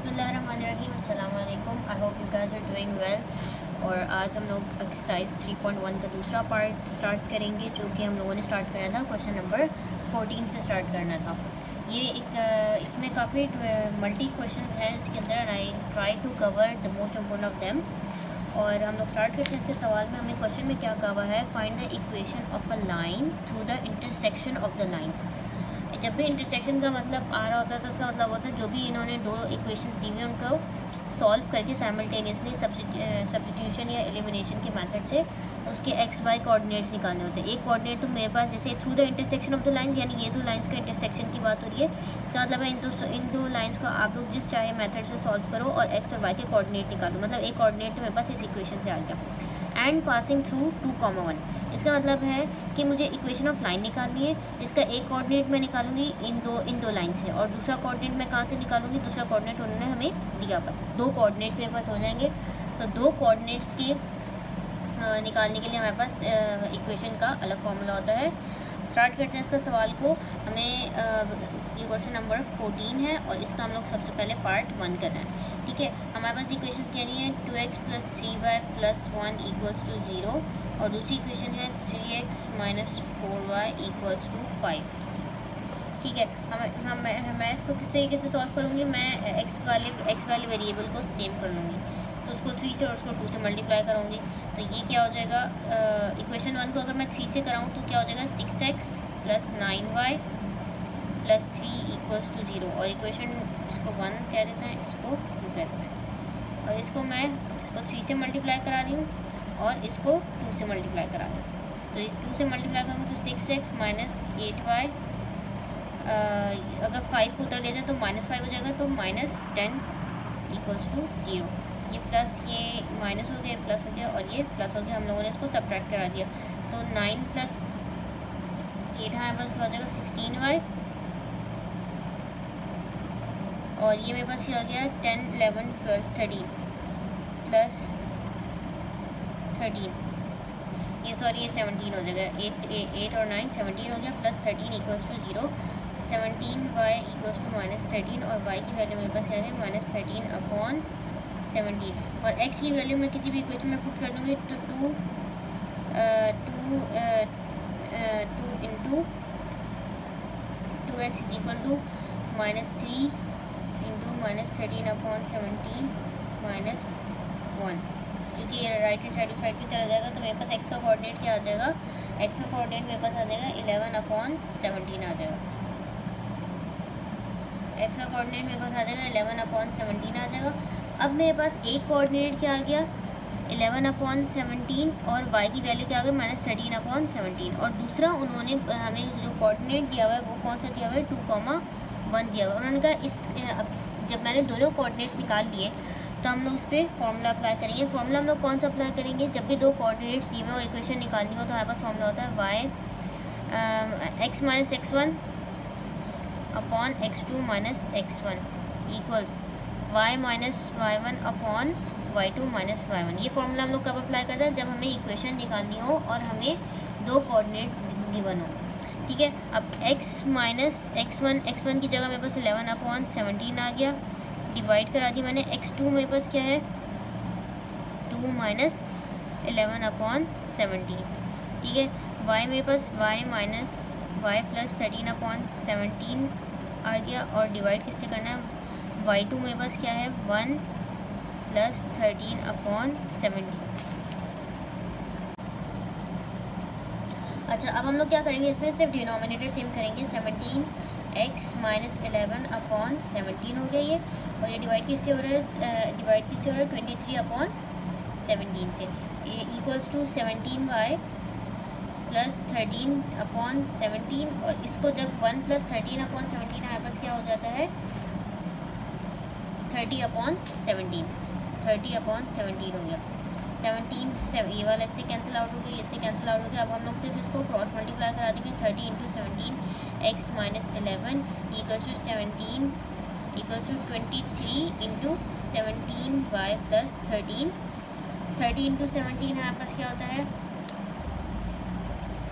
बिस्मिल्लाहिर्रहमानिर्रहीम, अस्सलाम वालेकुम। I hope you guys are doing well. और आज हम लोग एक्सरसाइज 3.1 का दूसरा पार्ट स्टार्ट करेंगे, जो कि हम लोगों ने स्टार्ट करना था क्वेश्चन नंबर 14 से स्टार्ट करना था। ये एक इसमें काफ़ी मल्टी क्वेश्चन हैं इसके अंदर, and I try to cover the most important of them. और हम लोग स्टार्ट करते हैं इसके सवाल में। हमें क्वेश्चन में क्या कहा है, find the equation of a line through the intersection of the lines. जब भी इंटरसेक्शन का मतलब आ रहा होता है तो उसका मतलब होता है जो भी इन्होंने दो इक्वेशन दी हुई उनको सॉल्व करके साइमल्टेनियसली सब्स्टिट्यूशन या एलिमिनेशन के मेथड से उसके एक्स वाई कोऑर्डिनेट्स निकालने होते हैं। एक कोऑर्डिनेट तो मेरे पास जैसे through the intersection of the lines, यानी ये दो लाइंस का इंटरसेक्शन की बात हो रही है। इसका मतलब है इन दो लाइंस को आप लोग जिस चाहे मेथड से सॉल्व करो और एक्स और वाई के कोऑर्डिनेट निकालो। मतलब एक कोऑर्डिनेट तो मेरे पास इस इक्वेशन से आ गया। एंड पासिंग थ्रू 2,1, इसका मतलब है कि मुझे इक्वेशन ऑफ लाइन निकालनी है, जिसका एक कोऑर्डिनेट मैं निकालूंगी इन दो लाइन से, और दूसरा कोऑर्डिनेट मैं कहाँ से निकालूंगी, दूसरा कोऑर्डिनेट उन्होंने हमें दिया पर। दो कोऑर्डिनेट मेरे पास हो जाएंगे। तो दो कोऑर्डिनेट्स के निकालने के लिए हमारे पास इक्वेशन का अलग फॉर्मूला होता है। स्टार्ट करते हैं इसका सवाल को। हमें ये क्वेश्चन नंबर 14 है और इसका हम लोग सबसे पहले पार्ट 1 करना है। ठीक है, हमारे पास इक्वेशन कह रही है 2x + 3y + 1 = 0, और दूसरी इक्वेशन है 3x - 4y = 5। ठीक है, मैं इसको किस तरीके से सॉल्व करूँगी, मैं एक्स वाले वेरिएबल को सेम कर लूँगी। तो उसको 3 से और उसको 2 से मल्टीप्लाई करूँगी। तो ये क्या हो जाएगा, इक्वेशन 1 को अगर मैं 3 से कराऊँ तो क्या हो जाएगा, 6x + 9y + 3 = 0। और इक्वेशन इसको 1 कह देते हैं, इसको 2 कहते हैं। और इसको मैं 3 से मल्टीप्लाई करा रही हूँ और इसको 2 से मल्टीप्लाई करा रही हूँ। तो इस 2 से मल्टीप्लाई करूँगी तो 6x - 8y, अगर 5 को उधर ले जाए तो -5 हो जाएगा, तो -10 = 0। ये प्लस, ये माइनस हो गया, प्लस हो गया, और ये प्लस हो गया। हम लोगों ने इसको सब्ट्रैक्ट करा दिया। तो 9 + 8 हमारे पास हो जाएगा 16y, और ये मेरे पास हो गया 10, 11, 12, 13 + 13, ये 17 हो जाएगा। 8 और 9 17 हो गया, + 13 = 0। 17y = -13, और y की वैल्यू मेरे पास है -13/17। और x की वैल्यू मैं किसी भी इक्वेशन में पुट कर दूँगी तो 2 × 2x = -3 × -13/17 -1, क्योंकि ये राइट हैंड साइड पर चला जाएगा। तो मेरे पास x का कोऑर्डिनेट क्या आ जाएगा, x का कोऑर्डिनेट मेरे पास आ जाएगा 11/17 आ जाएगा। x का कोऑर्डिनेट मेरे पास आ जाएगा 11/17 आ जाएगा। अब मेरे पास एक कोऑर्डिनेट क्या आ गया, 11/17, और y की वैल्यू क्या आ गई, -13/17। और दूसरा उन्होंने हमें जो कोऑर्डिनेट दिया हुआ है वो कौन सा दिया हुआ है, 2,1 दिया हुआ है। उन्होंने कहा जब मैंने दोनों कोऑर्डिनेट्स निकाल लिए तो हम लोग उस पर फॉर्मूला अप्लाई करेंगे। फॉर्मूला हम लोग कौन सा अप्लाई करेंगे, जब भी दो कोऑर्डिनेट्स दिए हुए और इक्वेशन निकालनी हो तो हमारे पास फॉर्मूला होता है x - x1 / x2 - x1 = y - y1 / y2 - y1। ये फॉर्मूला हम लोग कब अप्लाई करते हैं, जब हमें इक्वेशन निकालनी हो और हमें दो कोऑर्डिनेट्स गिवन हो। ठीक है, अब x - x1 की जगह मेरे पास 11/17 आ गया, डिवाइड करा दी मैंने। x2 मेरे पास क्या है, 2 - 11/17। ठीक है, y मेरे पास y + 13/17 आ गया, और डिवाइड किससे करना है, y2 मेरे पास क्या है, 1 + 13/17। अच्छा, अब हम लोग क्या करेंगे, इसमें सिर्फ डिनोमिनेटर सेम करेंगे। 17x - 11/17 हो गया ये, और ये डिवाइड किससे हो रहा है, 23/17 से। ये = 17y + 13/17, और इसको जब 1 + 13/17 हमारे पास क्या हो जाता है, 30/17 हो गया। 17 ये वाला इससे कैंसिल आउट हो गया, इससे कैंसिल आउट हो गया। अब हम लोग सिर्फ इसको क्रॉस मल्टीप्लाई करा देंगे। 30 × 17 x - 11 = 17 = 23 × 17y + 13। 30 × 17 हमारे पास क्या होता है,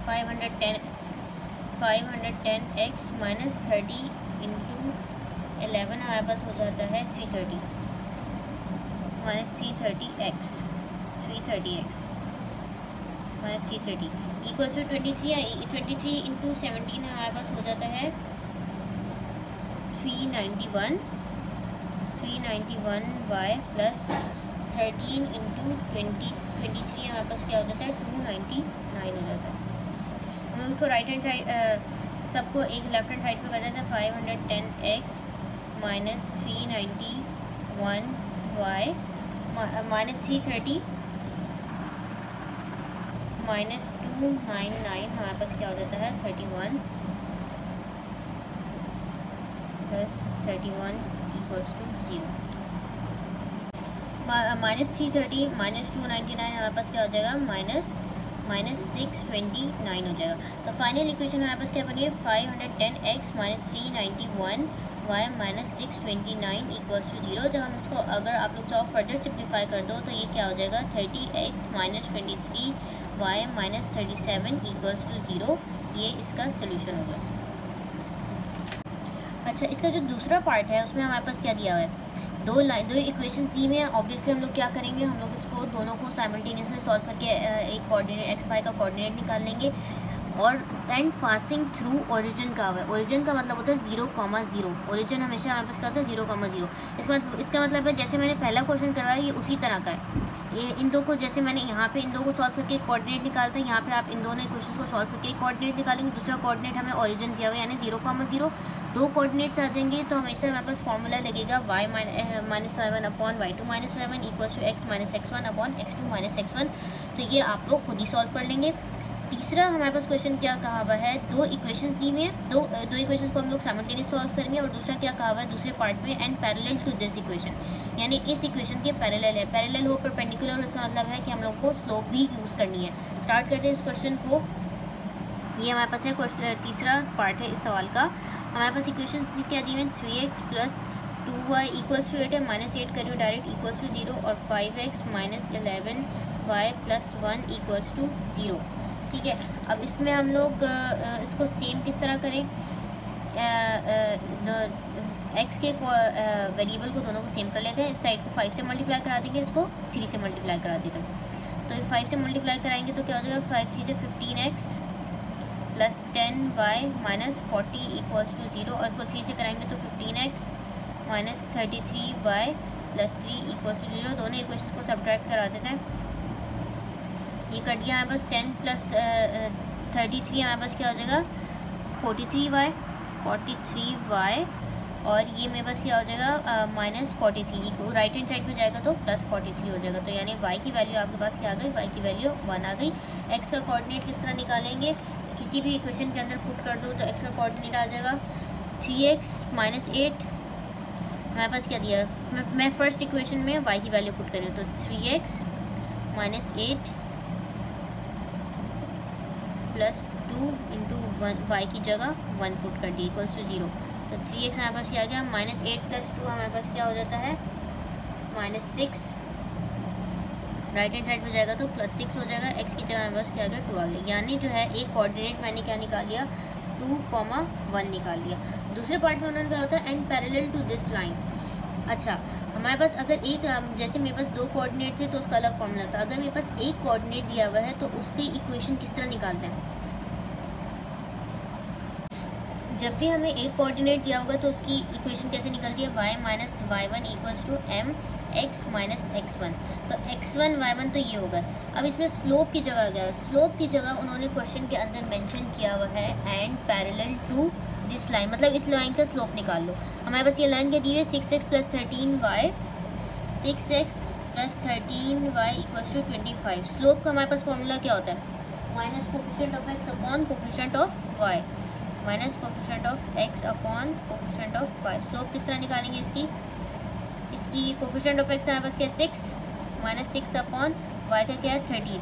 510x - 30 × 11 हमारे पास हो जाता है 330 minus 330x 330x minus 330 equals to 23 into 17 हमारे पास हो जाता है 391y प्लस 13 इंटू 23 हमारे पास क्या हो जाता है 299 हो जाता है। हम लोग उसको राइट हैंड साइड सबको एक लेफ्ट हैंड साइड पे कर देते हैं 510x minus 391y minus 330 minus 299 हमारे पास क्या हो जाता है 31 plus 31 equals to 0 minus 330 minus 299 हमारे पास क्या हो जाएगा माइनस 629 हो जाएगा। तो फाइनल इक्वेशन हमारे पास क्या बनी है 510x minus 391y minus 629 equals to 0। जब हम इसको अगर आप लोग चाहो फर्दर सिंप्लीफाई कर दो तो ये क्या हो जाएगा 30x minus 23y minus 37 equals to 0। ये इसका सोल्यूशन हो गया। अच्छा, इसका जो दूसरा पार्ट है उसमें हमारे पास क्या दिया हुआ है, दो इक्वेशन दी में है। ऑब्वियसली हम लोग क्या करेंगे, हम लोग इसको दोनों को साइमल्टेनियसली सॉल्व करके एक कोऑर्डिनेट एक्स वाई का कोऑर्डिनेट निकाल लेंगे। और एंड पासिंग थ्रू ओरिजिन का है, ओरिजिन का मतलब होता है 0,0। ओरिजिन हमेशा हमारे पास क्या होता है 0,0। इसका मतलब है जैसे मैंने पहला क्वेश्चन करवाया ये उसी तरह का है। ये इन दो को जैसे मैंने यहाँ पे इन दो को सॉल्व करके कोऑर्डिनेट निकालते हैं, यहाँ पे आप इन दोनों इक्वेशंस को सॉल्व करके कोऑर्डिनेट निकालेंगे। दूसरा कोऑर्डिनेट हमें ओरिजिन दिया हुआ है यानी 0,0। दो कोऑर्डिनेट्स आ जाएंगे तो हमेशा हमारे पास फॉर्मूला लगेगा y minus y1 upon y2 minus y1 equals to x minus x1 upon x2 minus x1। तो ये आप लोग खुद ही सॉल्व कर लेंगे। तीसरा हमारे पास क्वेश्चन क्या कहा हुआ है, दो इक्वेशंस दी हुई हैं, दो इक्वेशंस को हम लोग साइमल्टेनियस सॉल्व करेंगे। और दूसरा क्या कहा हुआ है दूसरे पार्ट में, and parallel to this equation, यानी इस इक्वेशन के पैरेलल है। पैरेलल हो परपेंडिकुलर, उसका मतलब है कि हम लोग को स्लोप भी यूज़ करनी है। स्टार्ट करते हैं इस क्वेश्चन को। ये हमारे पास है क्वेश्चन, तीसरा पार्ट है इस सवाल का। हमारे पास इक्वेशन क्या दी हुई है 3x plus 2y equals to 8 है, माइनस 8 करिए डायरेक्ट इक्वल्स टू 0। और 5x minus 11y plus 1 equals to 0। ठीक है, अब इसमें हम लोग इसको सेम किस तरह करें, एक्स के वेरिएबल को दोनों को सेम कर लेते हैं। इस साइड को 5 से मल्टीप्लाई करा देंगे, इसको 3 से मल्टीप्लाई करा देते हैं। तो 5 से मल्टीप्लाई कराएंगे तो क्या हो जाएगा 5 चीज़ें 15x plus 10y minus 40 equals to 0। और इसको 3 से कराएंगे तो 15x minus 33y plus 3 equals to 0। दोनों इक्वेशन को सब्ट्रैक्ट करा देते हैं। ये कट गया हमारे पास 10 प्लस 33 हमारे पास क्या हो जाएगा 43y और ये मेरे पास क्या हो जाएगा माइनस 43। राइट हैंड साइड पे जाएगा तो प्लस 43 हो जाएगा। तो यानी y की वैल्यू आपके पास क्या आ गई, y की वैल्यू 1 आ गई। x का कोऑर्डिनेट किस तरह निकालेंगे, किसी भी इक्वेशन के अंदर पुट कर दो तो x का कोऑर्डिनेट आ जाएगा 3x माइनस 8। हमारे पास क्या दिया है, मैं फर्स्ट इक्वेशन में y की वैल्यू पुट करूँ तो 3x minus 8 plus 2 into Y की जगह 1 पुट कर दी इक्वल्स टू 0। तो 3x हमारे पास क्या आ गया माइनस 8 प्लस 2 हमारे पास क्या हो जाता है माइनस 6। राइट हैंड साइड पे जाएगा तो प्लस 6 हो जाएगा। x की जगह हमारे पास क्या आ गया 2 आ गया। यानी जो है एक कोऑर्डिनेट मैंने क्या निकाल लिया 2,1 निकाल लिया। दूसरे पार्ट में उन्होंने क्या होता है and parallel to this line. अच्छा, हमारे पास अगर एक जैसे मेरे पास दो कोऑर्डिनेट थे तो उसका अलग फॉर्मूला था। अगर मेरे पास एक कोऑर्डिनेट दिया हुआ है तो उसकी इक्वेशन किस तरह निकालते हैं, जब भी हमें एक कोऑर्डिनेट दिया होगा तो उसकी इक्वेशन कैसे निकलती है y minus y1 equals to m x minus x1। तो x1 y1 तो ये होगा। अब इसमें स्लोप की जगह आ गया, स्लोप की जगह उन्होंने क्वेश्चन के अंदर मेंशन किया हुआ है and parallel to this line, मतलब इस लाइन का स्लोप निकाल लो। हमारे पास ये लाइन क्या दी है 6x plus 13y 6x plus 13y equals to 25। Slope का हमारे पास फॉर्मूला क्या होता है minus coefficient of x upon coefficient of y minus coefficient of x upon coefficient of y। Slope किस तरह निकालेंगे इसकी कोफिशिएंट ऑफ x हमारे पास क्या है 6 माइनस 6 अपॉन y का क्या है 13।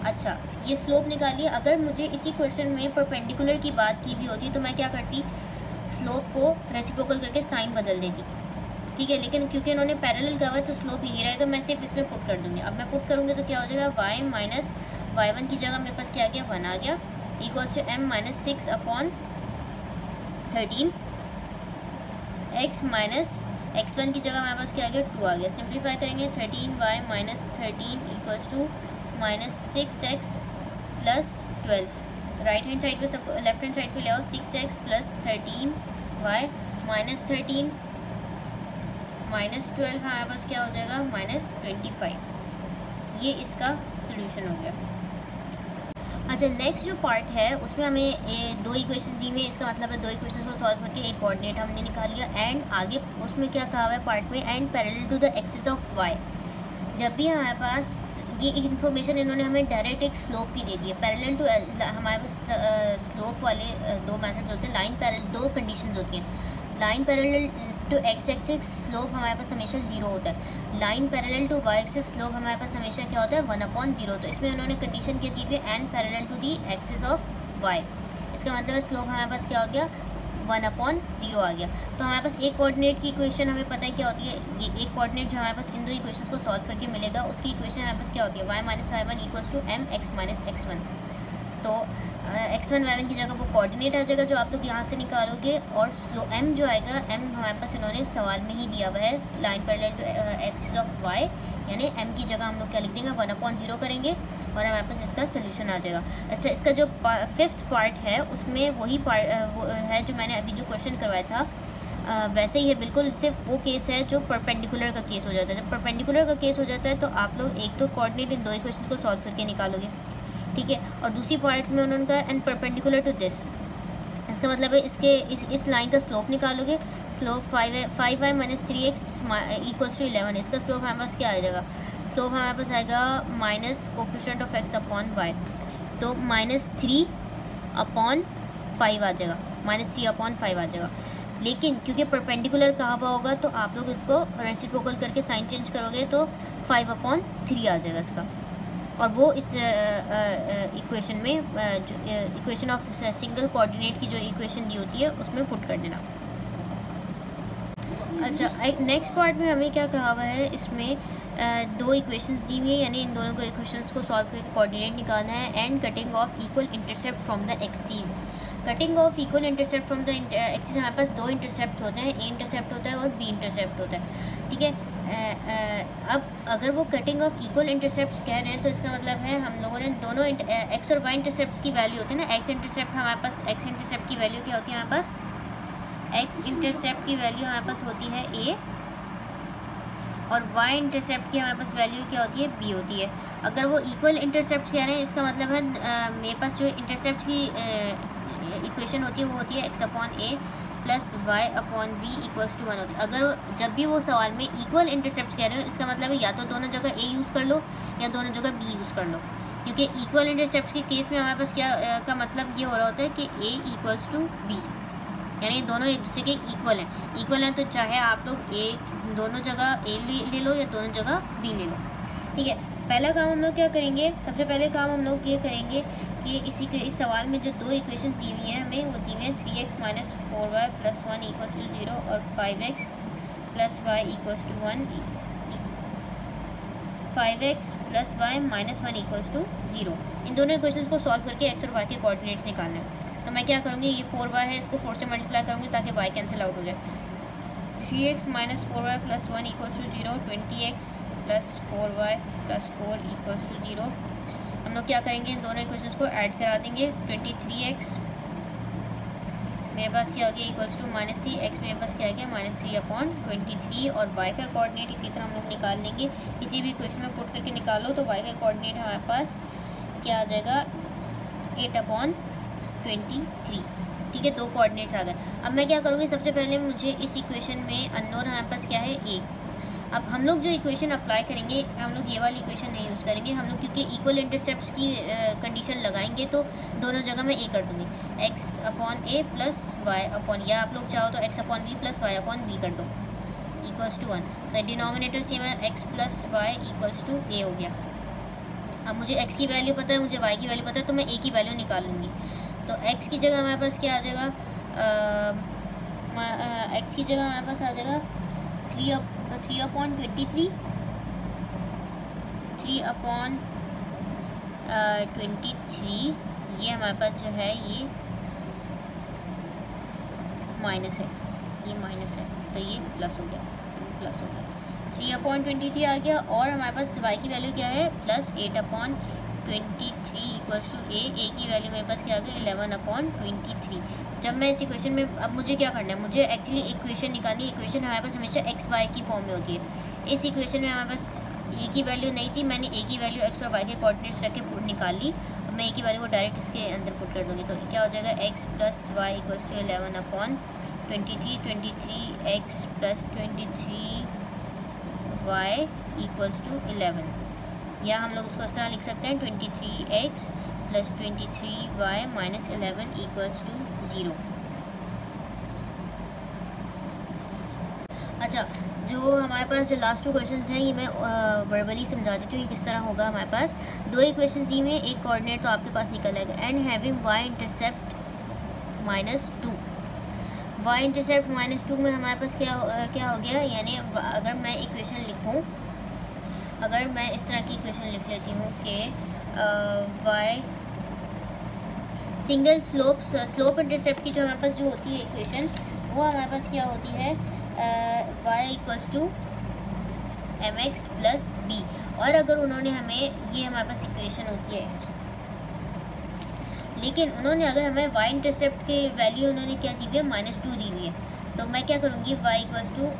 अच्छा, ये स्लोप निकालिए। अगर मुझे इसी क्वेश्चन में परपेंडिकुलर की बात की भी होती तो मैं क्या करती, स्लोप को रेसिप्रोकल करके साइन बदल देती। ठीक है, लेकिन क्योंकि इन्होंने पैरेलल कहा है तो स्लोप यही रहेगा। मैं सिर्फ इसमें पुट कर दूँगी। अब मैं पुट करूँगी तो क्या हो जाएगा y माइनस y1 की जगह मेरे पास क्या आ गया 1 आ गया equals to m minus 6 upon 13 x minus x1 की जगह हमारे पास क्या आ गया 2 आ गया। सिंप्लीफाई करेंगे 13y minus 13 equals to minus 6x plus 12। Right hand side पे सब लेफ्ट हैंड साइड पे ले आओ 6x plus 13y minus 13 minus 12 हमारे पास क्या हो जाएगा माइनस 25। ये इसका सोल्यूशन हो गया। अच्छा नेक्स्ट जो पार्ट है उसमें हमें दो इक्वेशन दी हुई है, इसका मतलब है दो इक्वेशन को सॉल्व करके एक कोऑर्डिनेट हमने निकाल लिया। एंड आगे उसमें क्या कहा हुआ है पार्ट में and parallel to the axis of Y. जब भी हमारे पास ये इन्फॉर्मेशन इन्होंने हमें डायरेक्ट एक स्लोप की दे दी है। पैरेलल टू हमारे पास स्लोप वाले दो मेथड्स होते हैं। लाइन पैरेलल दो कंडीशंस होती हैं। Line parallel to X axis slope हमारे पास हमेशा 0 होता है। Line parallel to Y axis slope हमारे पास हमेशा क्या होता है 1/0। तो इसमें उन्होंने कंडीशन क्या दी है and parallel to the axis of Y. इसका मतलब है स्लोप हमारे पास क्या हो गया 1/0 आ गया। तो हमारे पास एक कोऑर्डिनेट की इक्वेशन हमें पता है क्या होती है। ये एक कोऑर्डिनेट जो हमारे पास इन दो इक्वेशंस को सॉल्व करके मिलेगा उसकी इक्वेशन हमारे पास क्या होती है y minus y1 equals to m x minus x1। तो x1 y1 की जगह वो कोऑर्डिनेट आ जाएगा जो आप लोग यहाँ से निकालोगे। और स्लो m जो आएगा m हमारे पास इन्होंने सवाल में ही दिया हुआ है line parallel to axis of y, यानी m की जगह हम लोग क्या लिख देंगे 1/0 करेंगे और हमारे पास इसका सोल्यूशन आ जाएगा। अच्छा इसका जो फिफ्थ पार्ट है उसमें वही पार्ट वो है जो मैंने अभी जो क्वेश्चन करवाया था वैसे ही है बिल्कुल। सिर्फ वो केस है जो परपेंडिकुलर का केस हो जाता है। जब परपेंडिकुलर का केस हो जाता है तो आप लोग एक तो कोऑर्डिनेट इन दो इक्वेशंस को सॉल्व करके निकालोगे, ठीक है। और दूसरी पार्ट में उन्होंने कहा एंड परपेंडिकुलर टू दिस, इसका मतलब है इसके इस लाइन का स्लोप निकालोगे। Slope 5y minus 3x equals to 11। इसका स्लोप हमारे पास क्या आ जाएगा, स्लोप हमारे पास आएगा minus coefficient of x upon y। तो -3/5 आ जाएगा, -3/5 आ जाएगा। लेकिन क्योंकि परपेंडिकुलर कहा हुआ होगा तो आप लोग इसको रेसिप्रोकल करके साइन चेंज करोगे तो 5/3 आ जाएगा इसका। और वो इस इक्वेशन में जो इक्वेशन ऑफ सिंगल कोऑर्डिनेट की जो इक्वेशन दी होती है उसमें पुट कर देना। अच्छा नेक्स्ट पार्ट में हमें क्या कहा हुआ है, इसमें दो इक्वेशंस दी हुई है, यानी इन दोनों को इक्वेशंस को सॉल्व करके कोऑर्डिनेट निकालना है। And cutting of equal intercept from the axis. Cutting of equal intercept from the axis हमारे पास दो इंटरसेप्ट होते हैं, ए इंटरसेप्ट होता है और बी इंटरसेप्ट होता है, ठीक है। अब अगर वो कटिंग ऑफ इक्वल इंटरसेप्ट्स कह रहे हैं तो इसका मतलब है हम लोगों ने दोनोहै एक्स और वाई इंटरसेप्ट्स की वैल्यू होती है ना। एक्स इंटरसेप्ट हमारे पास एक्स इंटरसेप्ट की वैल्यू क्या होती है, हमारे पास एक्स इंटरसेप्ट की वैल्यू हमारे पास होती है ए और वाई इंटरसेप्ट की हमारे पास वैल्यू क्या होती है बी होती है। अगर वो इक्वल इंटरसेप्ट कह रहे हैं इसका मतलब है मेरे पास जो इंटरसेप्ट की इक्वेशन होती है वो होती है X upon A plus Y upon B equals to 1 होती है। अगर जब भी वो सवाल में इक्वल इंटरसेप्ट कह रहे हो इसका मतलब है या तो दोनों जगह ए यूज़ कर लो या दोनों जगह बी यूज़ कर लो। क्योंकि इक्वल इंटरसेप्ट के केस में हमारे पास क्या का मतलब ये हो रहा होता है कि ए इक्वल्स टू बी, यानी दोनों एक दूसरे के इक्वल हैं। इक्वल हैं तो चाहे आप लोग एक दोनों जगह ए ले लो या दोनों जगह बी ले लो, ठीक है। पहला काम हम लोग क्या करेंगे, सबसे पहले काम हम लोग ये करेंगे कि इस सवाल में जो दो इक्वेशन दी हुई हैं हमें वो दी हुई हैं 3x minus 4y plus 1 equals to 0 और 5x plus y equals to 1 5x plus y minus 1 equals to 0। इन दोनों इक्वेशंस को सॉल्व करके x और y के कोऑर्डिनेट्स निकालना है। तो मैं क्या करूँगी, ये 4y है इसको 4 से मल्टीप्लाई करूँगी ताकि y कैंसिल आउट हो जाए। 3x minus 4y plus 1 equals to 0, 20x plus 4y plus 4 equals to 0। हम लोग क्या करेंगे, इन दोनों इक्वेशंस को ऐड करा देंगे। 23x मेरे पास क्या हो गया इक्वल्स टू -3, x मेरे पास क्या आ गया -3/23 और y का कोऑर्डिनेट इसी तरह हम लोग निकाल लेंगे। किसी भी इक्वेशन में पुट करके निकालो तो y का कोऑर्डिनेट हमारे पास क्या आ जाएगा 8/23, ठीक है। दो कोऑर्डिनेट्स आ गए। अब मैं क्या करूँगी, सबसे पहले मुझे इस इक्वेशन में अननोन हमारे पास क्या है a। अब हम लोग जो इक्वेशन अप्लाई करेंगे हम लोग ये वाली इक्वेशन नहीं यूज़ करेंगे हम लोग, क्योंकि इक्वल इंटरसेप्ट्स की कंडीशन लगाएंगे तो दोनों जगह मैं ए कर दूँगी, x अपॉन ए प्लस वाई अपॉन, या आप लोग चाहो तो x upon b plus Y upon b कर दो इक्वल्स टू 1। तो डिनोमिनेटर सेम है, x plus Y equals to a हो गया। अब मुझे x की वैल्यू पता है, मुझे y की वैल्यू पता है, तो मैं a की वैल्यू निकाल लूँगी। तो x की जगह हमारे पास क्या आ जाएगा, x की जगह हमारे पास आ जाएगा 3/23 ये हमारे पास जो है ये माइनस है, ये माइनस है। तो ये प्लस हो गया, प्लस हो गया। 3/23 आ गया और हमारे पास y की वैल्यू क्या है प्लस 8/23 इक्वल्स टू ए की वैल्यू मेरे पास क्या आ गया 11/23। तो जब मैं इस इक्वेशन में, अब मुझे क्या करना है, मुझे एक्चुअली इक्वेशन निकालनी। इक्वेशन हमारे पास हमेशा एक्स वाई की फॉर्म में होती है। इस इक्वेशन में हमारे पास ए की वैल्यू नहीं थी, मैंने ए की वैल्यू एक्स और वाई के कोऑर्डिनेट्स रख के निकाल ली। अब मैं ए की वैल्यू को डायरेक्ट इसके अंदर पुट कर दूँगी, तो क्या हो जाएगा X plus Y equals to 11/23, 23x plus 23y equals to 11, या हम लोग उसको इस तरह लिख सकते हैं 23x plus 23y minus 11 equals to 0। अच्छा, जो हमारे पास जो लास्ट 2 क्वेश्चंस हैं ये मैं वर्बली समझा देती हूँ किस तरह होगा। हमारे पास 2 इक्वेशन दी में एक कोऑर्डिनेट तो आपके पास निकल आएगा, and having y intercept -2। y intercept -2 में हमारे पास क्या हो गया, यानी अगर मैं इक्वेशन लिखूँ, अगर मैं इस तरह की इक्वेशन लिख लेती हूँ कि y सिंगल स्लोप इंटरसेप्ट की जो हमारे पास जो होती है इक्वेशन, वो हमारे पास क्या होती है y equals to mx plus b। और अगर उन्होंने हमें, ये हमारे पास इक्वेशन होती है, लेकिन उन्होंने अगर हमें y इंटरसेप्ट के वैल्यू उन्होंने क्या दी हुई है -2 दी हुई है, तो मैं क्या करूँगी y इक्वल्स टू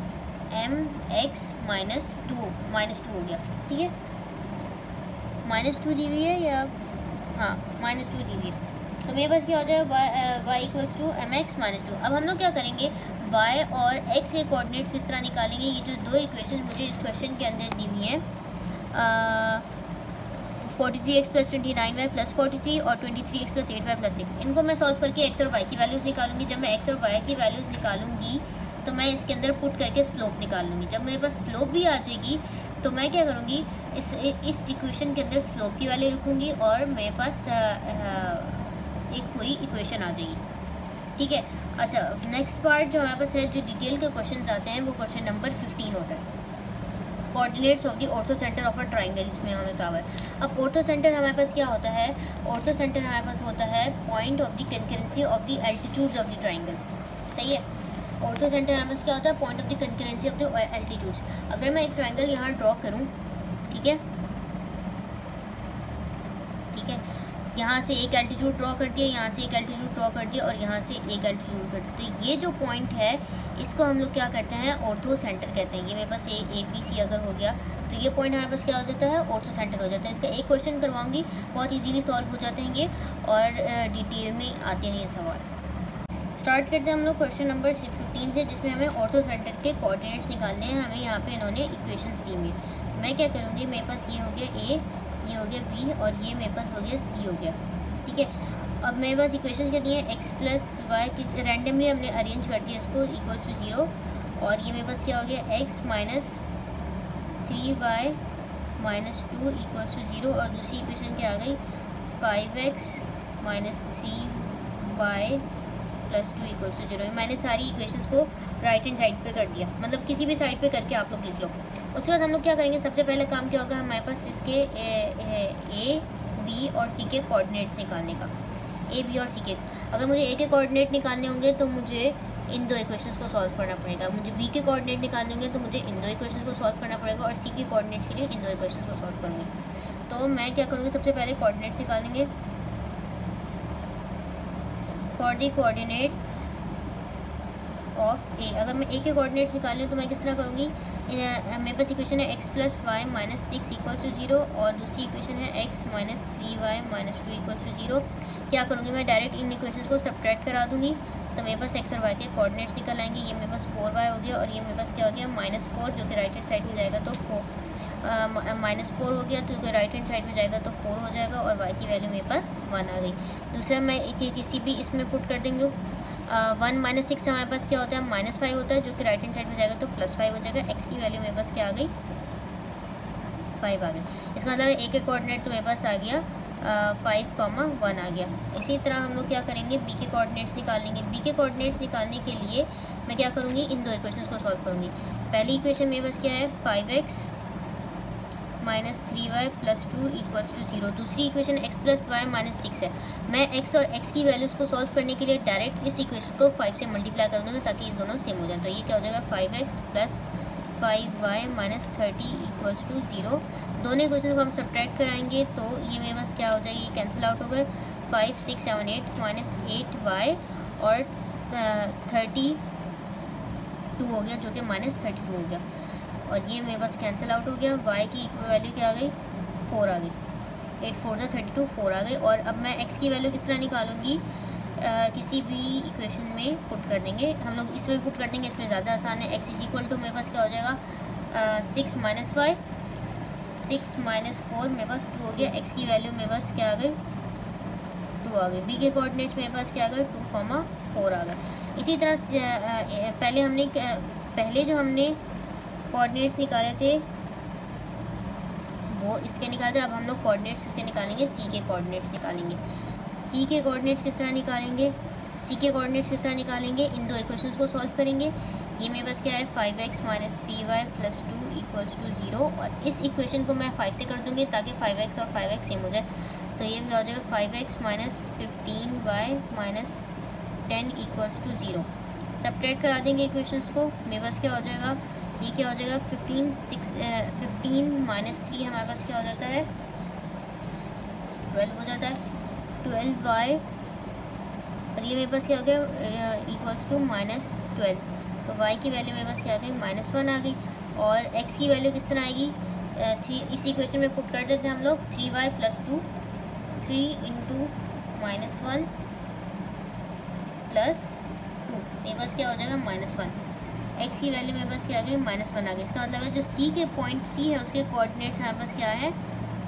mx -2 हो गया, ठीक है, -2 दी हुई है, या हाँ -2 दी हुई है, तो मेरे पास क्या हो जाएगा y इक्वल्स टू mx -2। अब हम लोग क्या करेंगे, y और x के कोऑर्डिनेट्स इस तरह निकालेंगे। ये जो 2 इक्वेशन मुझे इस क्वेश्चन के अंदर दी हुई हैं, 43x प्लस 29y प्लस 43 और 23x प्लस 8y प्लस 6, इनको मैं सॉल्व करके x और y की वैल्यूज़ निकालूंगी। जब मैं x और y की वैल्यूज़ निकालूंगी तो मैं इसके अंदर पुट करके स्लोप निकाल लूँगी। जब मेरे पास स्लोप भी आ जाएगी तो मैं क्या करूँगी, इस इक्वेशन के अंदर स्लोप की वैल्यू रखूँगी और मेरे पास एक पूरी इक्वेशन आ जाएगी, ठीक है। अच्छा, नेक्स्ट पार्ट जो हमारे पास है, जो डिटेल के क्वेश्चन आते हैं, वो क्वेश्चन नंबर 15 होता है, coordinates of the ortho centre of a triangle. इसमें हमें कहा है, अब ऑर्थो सेंटर हमारे पास क्या होता है, ऑर्थो सेंटर हमारे पास होता है point of the concurrency of the altitudes of the triangle, सही है। ऑर्थो सेंटर हमारे पास क्या होता है, point of the concurrency of the altitudes. अगर मैं एक ट्राइंगल यहाँ ड्रॉ करूँ, ठीक है, यहाँ से एक एल्टीट्यूड ड्रॉ कर दिया, यहाँ से एक एल्टीट्यूड ड्रॉ कर दिया और यहाँ से एक एल्टीट्यूड कर दिया, तो ये जो पॉइंट है इसको हम लोग क्या करते हैं, ऑर्थो सेंटर कहते हैं। ये मेरे पास ए बी सी अगर हो गया तो ये पॉइंट हमारे पास क्या हो जाता है, ऑर्थो सेंटर हो जाता है। इसका एक क्वेश्चन करवाऊंगी, बहुत इजीली सॉल्व हो जाते हैं ये, और डिटेल में आते हैं ये सवाल। स्टार्ट करते हैं हम लोग क्वेश्चन नंबर 15 से, जिसमें हमें ऑर्थो सेंटर के कोऑर्डिनेट्स निकालने हैं। हमें यहाँ पे इन्होंने इक्वेशंस दी हुई है। मैं क्या करूँगी, मेरे पास ये हो गया ए, ये हो गया बी और ये मेरे पास हो गया सी हो गया, ठीक है। अब मेरे पास इक्वेशन क्या दी है, एक्स प्लस वाई, किस रैंडमली हमने अरेंज कर दिया इसको, इक्वल्स टू 0, और ये मेरे पास क्या हो गया, X minus 3y minus 2 equals to 0, और दूसरी इक्वेशन क्या आ गई, 5x minus 3y plus 2 equals to 0। मैंने सारी इक्वेशंस को राइट हैंड साइड पे कर दिया, मतलब किसी भी साइड पे करके आप लोग लिख लो। उसके बाद हम लोग क्या करेंगे, सबसे पहले काम क्या होगा, हमारे पास इसके ए बी और सी के कोऑर्डिनेट्स निकालने का। ए बी और सी के, अगर मुझे ए के कोऑर्डिनेट निकालने होंगे तो मुझे इन 2 इक्वेशंस को सॉल्व करना पड़ेगा, मुझे बी के कोऑर्डिनेट निकालने होंगे तो मुझे इन 2 इक्वेशंस को सॉल्व करना पड़ेगा, और सी के कोऑर्डिनेट्स के लिए इन 2 इक्वेशंस को सॉल्व करूँगी। तो मैं क्या करूँगी, सबसे पहले कोऑर्डिनेट्स निकालेंगे। फॉर द कोऑर्डिनेट्स ऑफ ए, अगर मैं ए के कोऑर्डिनेट्स निकाल लूँ तो मैं किस तरह करूँगी, मेरे पास इक्वेशन है X plus Y minus 6 equal to 0, और दूसरी इक्वेशन है X minus 3y minus 2 equal to 0। क्या करूँगी, मैं डायरेक्ट इन इक्वेशंस को सब्ट्रैक्ट करा दूँगी, तो मेरे पास एक्स और वाई के कोऑर्डिनेट्स निकल आएंगे। ये मेरे पास 4y हो गया, और ये मेरे पास क्या हो गया, -4, जो कि राइट हैंड साइड में जाएगा तो -4 हो गया, तो राइट हैंड साइड में जाएगा तो 4 हो जाएगा, और y की वैल्यू मेरे पास 1 आ गई। दूसरा मैं किसी भी इसमें पुट कर देंगे, 1 माइनस 6 हमारे पास क्या होता है, -5 होता है, जो कि राइट हैंड साइड में जाएगा तो +5 हो जाएगा। x की वैल्यू मेरे पास क्या आ गई, 5 आ गई। इसका मतलब ए के कोऑर्डिनेट तो मेरे पास आ गया 5,1 आ गया। इसी तरह हम लोग क्या करेंगे, बी के कोऑर्डिनेट्स निकालेंगे। बी के कोऑर्डिनेट्स निकालने के लिए मैं क्या करूँगी, इन 2 इक्वेशंस को सॉल्व करूँगी। पहली इक्वेशन मेरे पास क्या है, 5x minus 3y plus 2 equals to 0। दूसरी equation x plus Y minus 6 है। मैं x और x की वैल्यूज़ को सॉल्व करने के लिए डायरेक्ट इस इक्वेशन को 5 से मल्टीप्लाई कर दूँगा ताकि ये दोनों सेम हो जाए। तो ये क्या हो जाएगा 5x plus 5y minus 30 equals to 0। दोनों इक्वेशन को हम सब्ट्रैक्ट कराएंगे तो ये मेरे पास क्या हो जाएगी, कैंसिल आउट हो गए। 5 6 7 8 माइनस 8y और 32 हो गया जो कि माइनस 32 हो गया, और ये मेरे पास कैंसिल आउट हो गया। y की वैल्यू क्या आ गई, 4 आ गई। 8 4 से 32, 4 आ गई। और अब मैं x की वैल्यू किस तरह निकालूंगी, किसी भी इक्वेशन में पुट कर देंगे हम लोग, इसमें पुट कर देंगे, इसमें ज़्यादा आसान है। x इज इक्वल टू मेरे पास क्या हो जाएगा 6 माइनस वाई, 6 माइनस 4 मेरे पास 2 हो गया। x की वैल्यू मेरे पास क्या आ गई 2 आ गई। b के कोऑर्डिनेट्स मेरे पास क्या आ गए 2, 4 आ गए। इसी तरह पहले जो हमने कोऑर्डिनेट्स निकाले थे वो इसके निकाले थे। अब हम लोग कोऑर्डिनेट्स इसके निकालेंगे, सी के कोऑर्डिनेट्स निकालेंगे। सी के कोऑर्डिनेट्स किस तरह निकालेंगे, इन दो इक्वेशंस को सॉल्व करेंगे। ये मेरे पास क्या है 5x minus 3y plus 2 equals to 0, और इस इक्वेशन को मैं 5 से कर दूँगी ताकि 5x और 5x सेम हो जाए। तो ये क्या हो जाएगा 5x minus 15y minus 10 equals to 0। Subtract करा देंगे इक्वेशंस को, मेरे पास क्या हो जाएगा, ये क्या हो जाएगा 15 माइनस 3 हमारे पास क्या हो जाता है 12 हो जाता है। 12y और ये मेरे पास क्या हो गया इक्वल्स टू माइनस 12। तो y की वैल्यू मेरे पास क्या आ गई -1 आ गई। और x की वैल्यू किस तरह आएगी 3, इस इक्वेशन में पुट कर देते हैं हम लोग 3y प्लस 2, 3 इंटू -1 प्लस 2, मेरे पास क्या हो जाएगा -1। x की वैल्यू मेरे पास क्या आ गई -1 आ गई। इसका मतलब है जो c के पॉइंट c है उसके कोऑर्डिनेट्स हमारे पास क्या है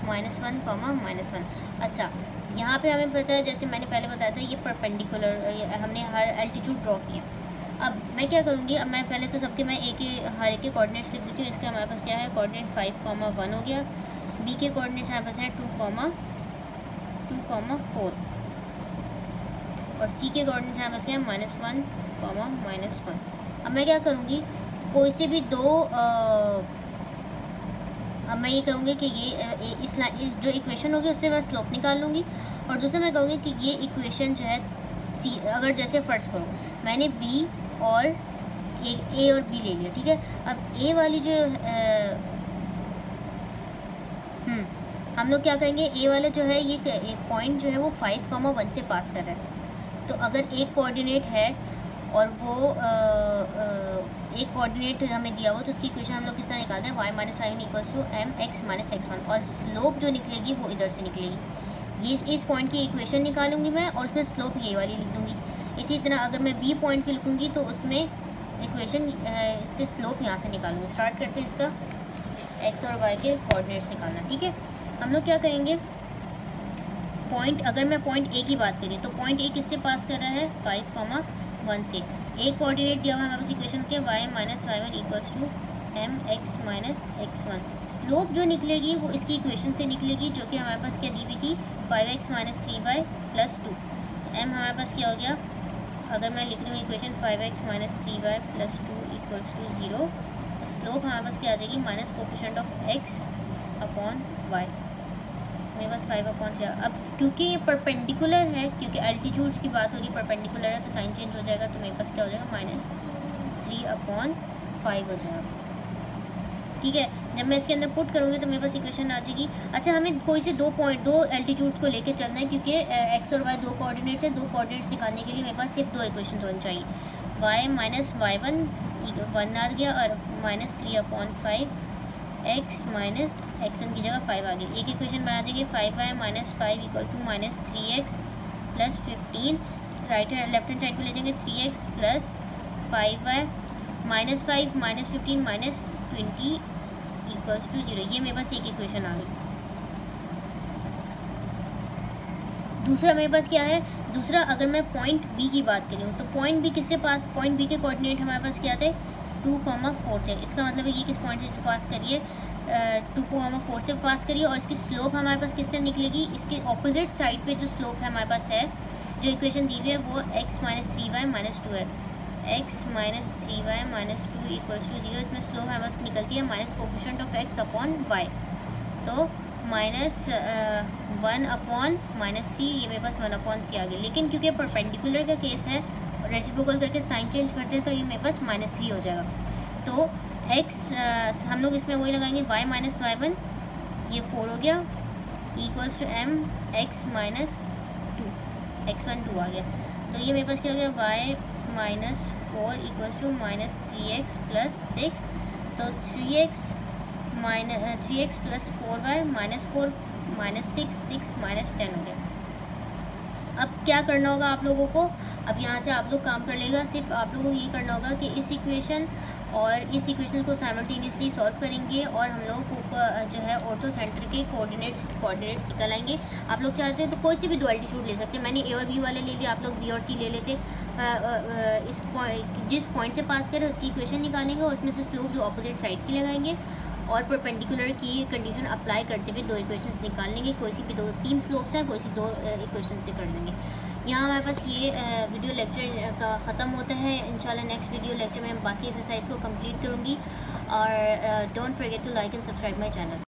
-1, -1। अच्छा, यहाँ पे हमें पता है, जैसे मैंने पहले बताया था, ये परपेंडिकुलर हमने हर एल्टीट्यूड ड्रॉ किया। अब मैं क्या करूँगी, अब मैं पहले तो सबके मैं हर एक के कोऑर्डिनेट्स लिख देती हूँ। इसका हमारे पास क्या है कोऑर्डिनेट 5, 1 हो गया। b के कोऑर्डिनेट्स हमारे पास है 2, 4, और c के कोऑर्डिनेट्स हमारे पास क्या है -1, -1। अब मैं क्या करूँगी, कोई से भी दो अब मैं ये कहूँगी कि ये इस जो इक्वेशन होगी उससे मैं स्लोप निकाल लूँगी, और दूसरा मैं कहूँगी कि ये इक्वेशन जो है सी, अगर जैसे फर्स्ट करो मैंने b और a और b ले लिया, ठीक है। अब a वाली जो हम लोग क्या करेंगे, a वाला जो है ये पॉइंट जो है वो 5, 1 से पास कर रहा है। तो अगर एक कोऑर्डिनेट है और वो एक कोऑर्डिनेट हमें दिया हुआ, तो उसकी इक्वेशन हम लोग किस तरह निकालते हैं y minus 5 equals to mx minus x1, और स्लोप जो निकलेगी वो इधर से निकलेगी। ये इस पॉइंट की इक्वेशन निकालूंगी मैं, और उसमें स्लोप ये वाली लिख दूँगी। इसी तरह अगर मैं b पॉइंट की लिखूँगी तो उसमें इक्वेशन इससे स्लोप यहाँ से निकालूँगी। स्टार्ट करते हैं इसका x और y के कोऑर्डिनेट्स निकालना, ठीक है। हम लोग क्या करेंगे, पॉइंट, अगर मैं पॉइंट a की बात करी तो पॉइंट a किससे पास कर रहा है 5, 1 से। एक कोऑर्डिनेट दिया हुआ है हमारे पास इक्वेशन के y minus y1 equals to mx minus x1। Slope जो निकलेगी वो इसकी इक्वेशन से निकलेगी जो कि हमारे पास क्या दी हुई थी 5x minus 3y plus 2। m हमारे पास क्या हो गया, अगर मैं लिख रही हूँ equation 5x minus 3y plus 2 equals to 0, slope हमारे पास क्या आ जाएगी minus coefficient of x upon y, मेरे पास 5/3। अब क्योंकि ये परपेंडिकुलर है, क्योंकि एल्टीट्यूड्स की बात हो रही है, परपेंडिकुलर है, तो साइन चेंज हो जाएगा, तो मेरे पास क्या हो जाएगा -3/5 हो जाएगा, ठीक है। जब मैं इसके अंदर पुट करूँगी तो मेरे पास इक्वेशन आ जाएगी। अच्छा, हमें कोई से दो एल्टीट्यूड्स को लेके चलना है, क्योंकि x और y दो कोऑर्डिनेट्स है। दो कोऑर्डिनेट्स निकालने के लिए मेरे पास सिर्फ दो इक्वेशन होनी चाहिए। y माइनस y1 1 आ गया, और -3/5 x माइनस x1 की जगह 5 आ गई। एक इक्वेशन बना देंगे 5y minus 5 equal to -3x plus 15। Left hand side पे ले जाएंगे 3x प्लस 5y minus 5 minus 15 minus 20 equals to 0। ये मेरे पास एक इक्वेशन आ गई। दूसरा मेरे पास क्या है, दूसरा अगर मैं पॉइंट b की बात करूँ तो पॉइंट b किससे पास, पॉइंट b के कोऑर्डिनेट हमारे पास क्या थे 2, 4 थे। इसका मतलब है ये किस पॉइंट से पास करिए 2, 4 से पास करिए, और इसकी स्लोप हमारे पास किस तरह निकलेगी, इसके ऑपोजिट साइड पे जो स्लोप है हमारे पास है, जो इक्वेशन दी हुई है वो x माइनस 3y माइनस 2 है। x minus 3y minus 2 equals to 0। इसमें स्लोप हमारे पास निकलती है minus coefficient of x upon y। तो -1/-3, ये मेरे पास 1/3 आ गया। लेकिन क्योंकि परपेंडिकुलर का केस है, रेसिप्रोकल करके साइन चेंज करते हैं, तो ये मेरे पास -3 हो जाएगा। तो x हम लोग इसमें वही लगाएंगे, y - y1, ये 4 हो गया, equals to m x - 2, x1 2 आ गया। तो ये मेरे पास क्या हो गया, y - 4 इक्वल्स टू -3x + 6, तो 3x + 4y -4 -6 6 -10 हो गया। अब क्या करना होगा आप लोगों को, अब यहाँ से आप लोग काम कर लेगा, सिर्फ आप लोगों को ये करना होगा कि इस इक्वेशन और इस इक्वेशन को साइमल्टेनियसली सॉल्व करेंगे और हम लोग को जो है ऑर्थो सेंटर के कोऑर्डिनेट्स निकल आएंगे। आप लोग चाहते हैं तो कोई सी भी डुअलिटी छूट ले सकते हैं। मैंने ए और बी वाले ले लिए, आप लोग बी और सी ले लेते। जिस पॉइंट से पास करें उसकी इक्वेशन निकालेंगे और उसमें से स्लोप जो अपोजिट साइड की लगाएंगे और परपेंडिकुलर की कंडीशन अप्लाई करते हुए 2 इक्वेशंस निकाल लेंगे। कोई सी भी 3 स्लोप्स हैं, कोई सी 2 इक्वेशन से कर लेंगे। यहाँ हमारे पास ये वीडियो लेक्चर का ख़त्म होता है। इंशाल्लाह नेक्स्ट वीडियो लेक्चर में बाकी एक्सरसाइज को कंप्लीट करूँगी। और don't forget to like and subscribe my channel.